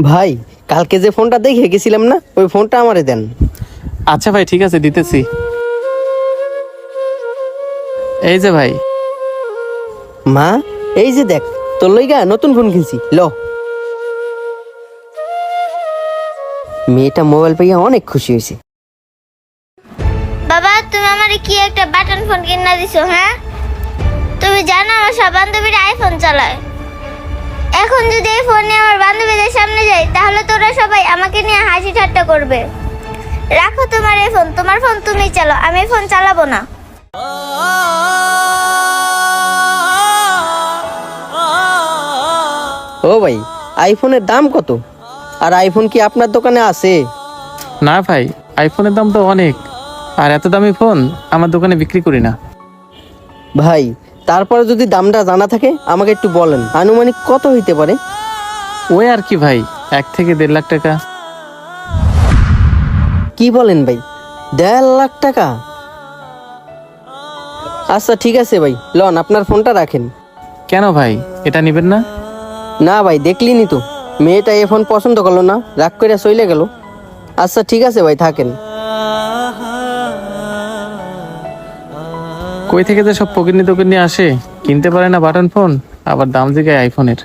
ভাই, কালকে যে ফোনটা দেখে গেছিলাম না, ওই ফোনটা আমারে দেন। আচ্ছা ভাই, ঠিক আছে, দিতেছি। এই যে ভাই। মা, এই যে দেখ, তোর লইগা নতুন ফোন কিনছি, ল। মেয়েটা মোবাইল পাইয়া অনেক খুশি হয়েছে। বাবা, তুমি আমারে কি একটা বাটন ফোন কিনা দিছো? হ্যাঁ, তুমি জানো আমার সব বান্ধবীরা আইফোন চালায়। এখন যদি এই ফোন নিয়ে আমার বান্ধবীদের সামনে যাই, তাহলে তোরা সবাই আমাকে নিয়ে হাসি ঠাট্টা করবে। রাখো তোমার এই ফোন, তোমার ফোন তুমি চালাও, আমি ফোন চালাবো না। ও ভাই, আইফোনের দাম কত? আর আইফোন কি আপনার দোকানে আছে? না ভাই, আইফোনের দাম তো অনেক, আর এত দামি ফোন আমার দোকানে বিক্রি করি না। ভাই, তারপরে যদি দামটা জানা থাকে আমাকে একটু বলেন, আনুমানিক কত হইতে পারে? ওই আর কি ভাই, 1 থেকে 1.5 লাখ টাকা। কি বলেন ভাই, 1.5 লাখ টাকা? আচ্ছা ঠিক আছে ভাই, লন আপনার ফোনটা রাখেন। কেন ভাই, এটা নিবেন না? না ভাই, দেখলিনি তো, মেয়েটা এই ফোন পছন্দ করলো না, রাগ করে চলে গেল। আচ্ছা ঠিক আছে ভাই, থাকেন। কই থেকে যে সব পকেটনি তোকেটনি আসে, কিনতে পারে না বাটন ফোন, আবার দাম জিগায় আইফোনের।